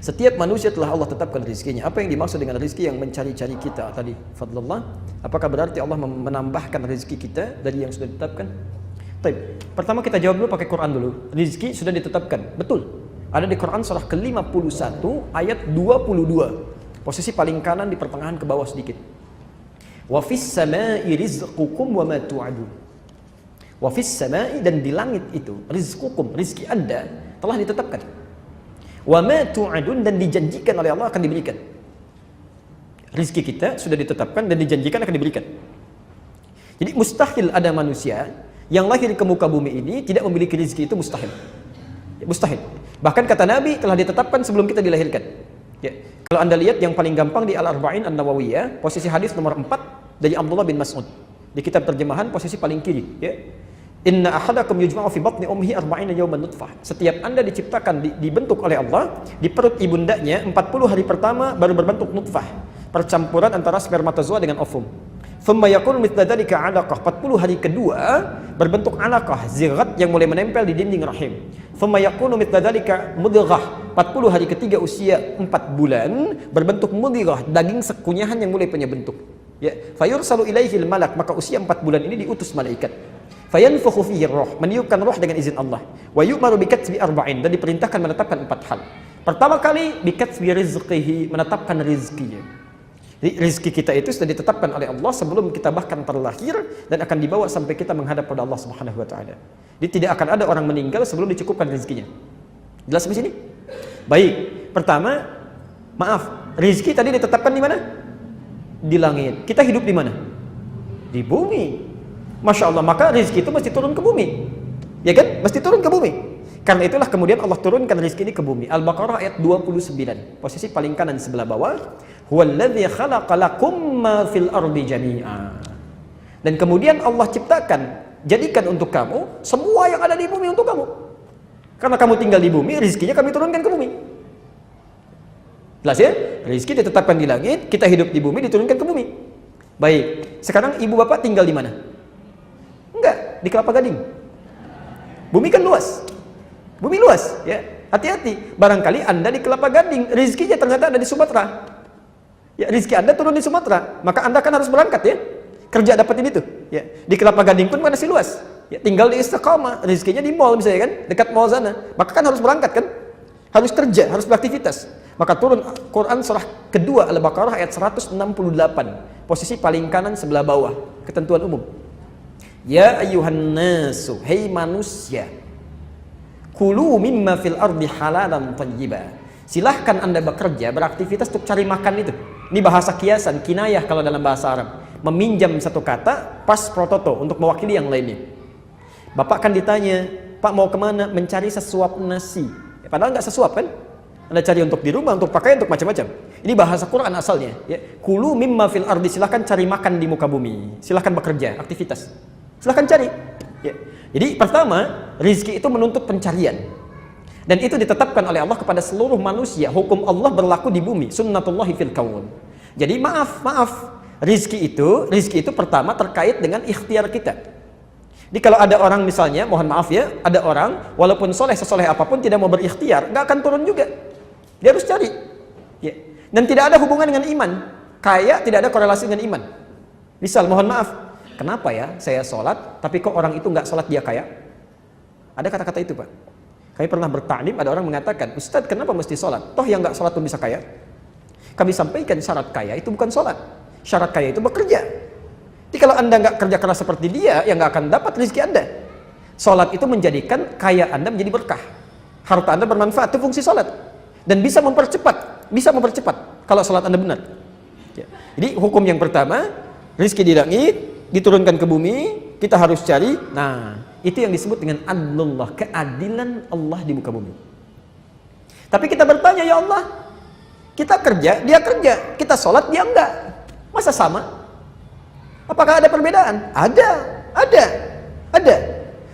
Setiap manusia telah Allah tetapkan rizkinya. Apa yang dimaksud dengan rizki yang mencari-cari kita tadi? Fadlullah. Apakah berarti Allah menambahkan rizki kita dari yang sudah ditetapkan? Baik. Pertama kita jawab dulu pakai Quran dulu. Rizki sudah ditetapkan. Betul. Ada di Quran surah ke-51 ayat 22. Posisi paling kanan di pertengahan ke bawah sedikit. Wa fis samai rizqukum wa ma tu'adun. Wa fis samai, dan di langit itu rizqukum, rizki Anda telah ditetapkan. Wa ma tu'adun, dan dijanjikan oleh Allah akan diberikan. Rizki kita sudah ditetapkan dan dijanjikan akan diberikan. Jadi mustahil ada manusia yang lahir ke muka bumi ini tidak memiliki rizki, itu mustahil. Ya, mustahil. Bahkan kata Nabi telah ditetapkan sebelum kita dilahirkan. Ya. Kalau Anda lihat yang paling gampang di Al-Arba'in An-Nawawiyah, posisi hadis nomor 4 dari Abdullah bin Mas'ud. Di kitab terjemahan posisi paling kiri, ya. Inna ahadakum yujma'u fi batni ummihi 40 yawman nutfah. Setiap Anda diciptakan, dibentuk oleh Allah di perut ibundanya 40 hari pertama baru berbentuk nutfah, percampuran antara spermatozoa dengan ovum. Thumma yakunu mithla dzalika 'alaqah. 40 hari kedua berbentuk 'alaqah, zirat yang mulai menempel di dinding rahim. Thumma yakunu mithla dzalika mudghah. 40 hari ketiga usia 4 bulan berbentuk mudghah, daging sekunyahan yang mulai punya bentuk. Ya, fayursalu ilaihil malak, maka usia 4 bulan ini diutus malaikat. Fayanfukhu fihi roh, meniupkan roh dengan izin Allah. Wa yu'maru bikatsbi arba'in, dan diperintahkan menetapkan 4 hal. Pertama kali bikatsbi rizqihi, menetapkan rizkinya. Rizki kita itu sudah ditetapkan oleh Allah sebelum kita bahkan terlahir, dan akan dibawa sampai kita menghadap pada Allah Subhanahu wa taala. Jadi tidak akan ada orang meninggal sebelum dicukupkan rizkinya. Jelas sampai sini? Baik. Pertama, maaf, rizki tadi ditetapkan di mana? Di langit. Kita hidup di mana? Di bumi. Masya Allah, maka rizki itu mesti turun ke bumi, ya kan? Mesti turun ke bumi. Karena itulah kemudian Allah turunkan rizki ini ke bumi. Al-Baqarah ayat 29, posisi paling kanan sebelah bawah. Huwallazi khalaqa lakum ma fil ardi jami'a. Dan kemudian Allah ciptakan, jadikan untuk kamu semua yang ada di bumi untuk kamu. Karena kamu tinggal di bumi, rizkinya kami turunkan ke bumi. Jelas ya? Rizki ditetapkan di langit, kita hidup di bumi, diturunkan ke bumi. Baik, sekarang ibu bapak tinggal di mana? Enggak, di Kelapa Gading. Bumi kan luas. Bumi luas, ya. Hati-hati. Barangkali Anda di Kelapa Gading, rizkinya ternyata ada di Sumatera. Ya, rizki Anda turun di Sumatera, maka Anda kan harus berangkat, ya. Kerja dapetin itu, ya. Di Kelapa Gading pun masih luas. Ya, tinggal di Istiqamah, rizkinya di mall misalnya kan, dekat mall sana. Maka kan harus berangkat kan? Harus kerja, harus beraktivitas. Maka turun Quran surah kedua Al-Baqarah ayat 168, posisi paling kanan sebelah bawah, ketentuan umum. Ya ayyuhan nasu, hei manusia, kulu mimma fil ardi halalan thayyiba. Silahkan Anda bekerja, beraktivitas untuk cari makan itu. Ini bahasa kiasan, kinayah kalau dalam bahasa Arab. Meminjam satu kata pas prototo untuk mewakili yang lainnya. Bapak kan ditanya, Pak mau kemana? Mencari sesuap nasi. Ya, padahal nggak sesuap kan? Anda cari untuk di rumah, untuk pakaian, untuk macam-macam. Ini bahasa Quran asalnya. Ya. Kulu mimma fil ardi, silahkan cari makan di muka bumi. Silahkan bekerja, aktivitas. Silahkan cari. Ya. Jadi pertama, rizki itu menuntut pencarian. Dan itu ditetapkan oleh Allah kepada seluruh manusia. Hukum Allah berlaku di bumi. Sunnatullahi fil kaun. Jadi maaf. Rizki itu pertama terkait dengan ikhtiar kita. Jadi kalau ada orang misalnya, mohon maaf ya, ada orang walaupun sesoleh apapun tidak mau berikhtiar, nggak akan turun juga. Dia harus cari. Ya. Dan tidak ada hubungan dengan iman. Kaya tidak ada korelasi dengan iman. Misal, mohon maaf. Kenapa ya saya sholat, tapi kok orang itu nggak sholat dia kaya? Ada kata-kata itu, Pak. Kami pernah bertaklim, ada orang mengatakan, Ustadz kenapa mesti sholat? Toh yang nggak sholat pun bisa kaya. Kami sampaikan syarat kaya itu bukan sholat. Syarat kaya itu bekerja. Jadi kalau Anda nggak kerja keras seperti dia, ya nggak akan dapat rezeki Anda. Sholat itu menjadikan kaya Anda menjadi berkah. Harta Anda bermanfaat, itu fungsi sholat. Dan bisa mempercepat kalau sholat Anda benar. Ya. Jadi hukum yang pertama, rezeki di langit, diturunkan ke bumi, kita harus cari. Nah, itu yang disebut dengan adlullah, keadilan Allah di muka bumi. Tapi kita bertanya, ya Allah, kita kerja, dia kerja, kita sholat, dia enggak. Masa sama? Apakah ada perbedaan? Ada.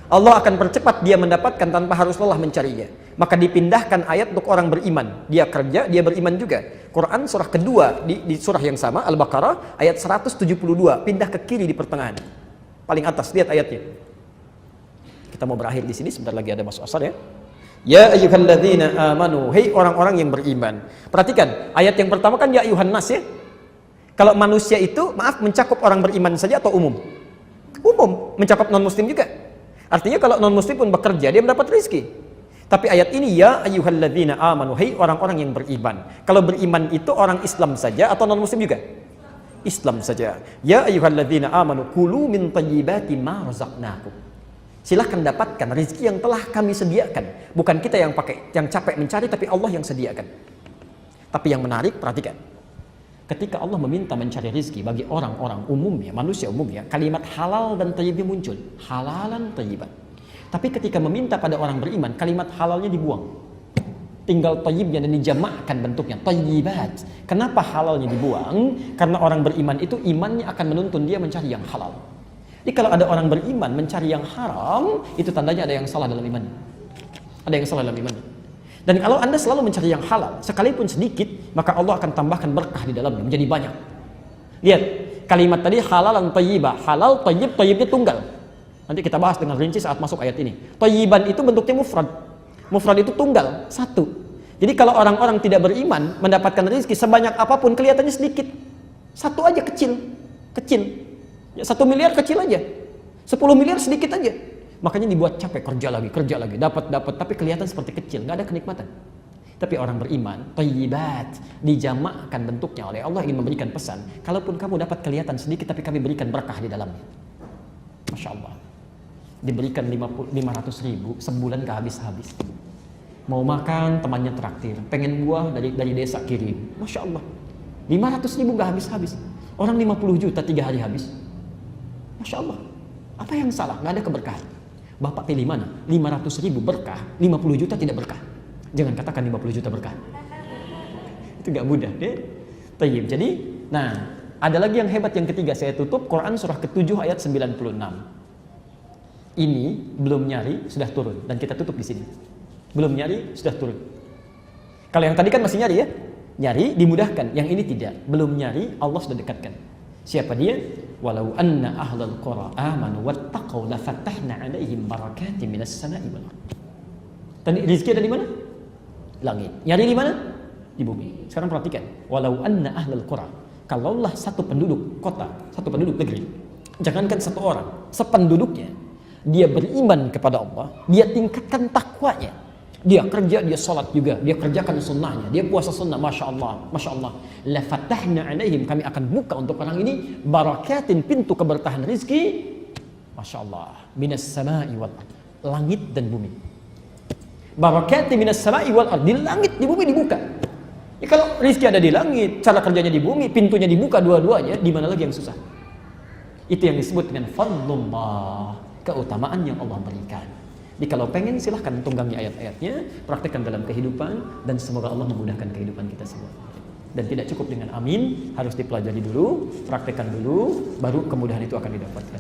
Allah akan percepat dia mendapatkan tanpa harus lelah mencarinya. Maka dipindahkan ayat untuk orang beriman. Dia kerja, dia beriman juga. Quran surah kedua di surah yang sama, Al-Baqarah ayat 172, pindah ke kiri di pertengahan. Paling atas, lihat ayatnya. Kita mau berakhir di sini, sebentar lagi ada masuk asar ya. Ya ayyuhalladzina amanu, hei orang-orang yang beriman. Perhatikan, ayat yang pertama kan ya ayyuhan nas ya. Kalau manusia itu, maaf, mencakup orang beriman saja atau umum? Umum, mencakup non-muslim juga. Artinya kalau non-muslim pun bekerja, dia mendapat rezeki. Tapi ayat ini ya ayyuhalladzina amanu, hei orang-orang yang beriman. Kalau beriman itu orang Islam saja atau non-muslim juga? Islam saja. Ya ayyuhalladzina amanu kulu min thayyibati ma razaqnakum. Silahkan dapatkan rezeki yang telah kami sediakan. Bukan kita yang capek mencari, tapi Allah yang sediakan. Tapi yang menarik, perhatikan. Ketika Allah meminta mencari rezeki bagi orang-orang umumnya, manusia umumnya, kalimat halal dan thayyibnya muncul. Halalan thayyiban. Tapi ketika meminta pada orang beriman, kalimat halalnya dibuang. Tinggal thayyibnya dan dijamakkan bentuknya. Thayyibat. Kenapa halalnya dibuang? Karena orang beriman itu imannya akan menuntun dia mencari yang halal. Jadi kalau ada orang beriman mencari yang haram, itu tandanya ada yang salah dalam imannya. Ada yang salah dalam imannya. Dan kalau Anda selalu mencari yang halal, sekalipun sedikit, maka Allah akan tambahkan berkah di dalamnya, menjadi banyak. Lihat, kalimat tadi halalan thayyibah. Halal, thayyib, thayyibnya tunggal. Nanti kita bahas dengan rinci saat masuk ayat ini. Thayyiban itu bentuknya mufrad. Mufrad itu tunggal, satu. Jadi kalau orang-orang tidak beriman, mendapatkan rezeki sebanyak apapun, kelihatannya sedikit. Satu aja kecil. Kecil. Ya, 1 miliar kecil aja, 10 miliar sedikit aja. Makanya dibuat capek, kerja lagi, dapat, tapi kelihatan seperti kecil, nggak ada kenikmatan. Tapi orang beriman, thayyibat, dijamakkan bentuknya oleh Allah ingin memberikan pesan. Kalaupun kamu dapat kelihatan sedikit, tapi kami berikan berkah di dalamnya. Masya Allah. Diberikan 500 ribu, sebulan gak habis-habis. Mau makan, temannya traktir. Pengen buah dari desa kirim. Masya Allah. 500 ribu gak habis-habis. Orang 50 juta 3 hari habis. Masya Allah, apa yang salah? Nggak ada keberkahan. Bapak pilih mana? 500 ribu berkah, 50 juta tidak berkah. Jangan katakan 50 juta berkah. Itu nggak mudah deh. Tayyib. Jadi, nah, ada lagi yang hebat yang ketiga. Saya tutup Quran surah ke-7 ayat 96. Ini belum nyari sudah turun dan kita tutup di sini. Belum nyari sudah turun. Kalau yang tadi kan masih nyari ya, nyari dimudahkan. Yang ini tidak. Belum nyari Allah sudah dekatkan. Siapa dia? Walau anna ahlal qura amanu wattaqau la fatahna 'alaihim barakatin minas sama'i wal ardh. Tadi rezeki ada di mana? Langit. Nyari di mana? Di bumi. Sekarang perhatikan. Walau anna ahlal qura. Kalaulah satu penduduk kota, satu penduduk negeri, jangankan satu orang, sependuduknya, dia beriman kepada Allah, dia tingkatkan takwanya. Dia kerja, dia sholat juga, dia kerjakan sunnahnya, dia puasa sunnah, masya Allah. La fatahna 'alaihim, kami akan buka untuk orang ini barakatin, pintu keberkahan rizki, masya Allah, minas sama'i wal ardh, langit dan bumi. Barakatin minas sama'i wal ardh, di langit, di bumi dibuka. Ya, kalau rizki ada di langit, cara kerjanya di bumi, pintunya dibuka dua-duanya, di mana lagi yang susah? Itu yang disebut dengan fadlullah, keutamaan yang Allah berikan. Jadi kalau pengen silahkan tunggangi ayat-ayatnya, praktekkan dalam kehidupan, dan semoga Allah memudahkan kehidupan kita semua. Dan tidak cukup dengan amin, harus dipelajari dulu, praktekkan dulu, baru kemudahan itu akan didapatkan.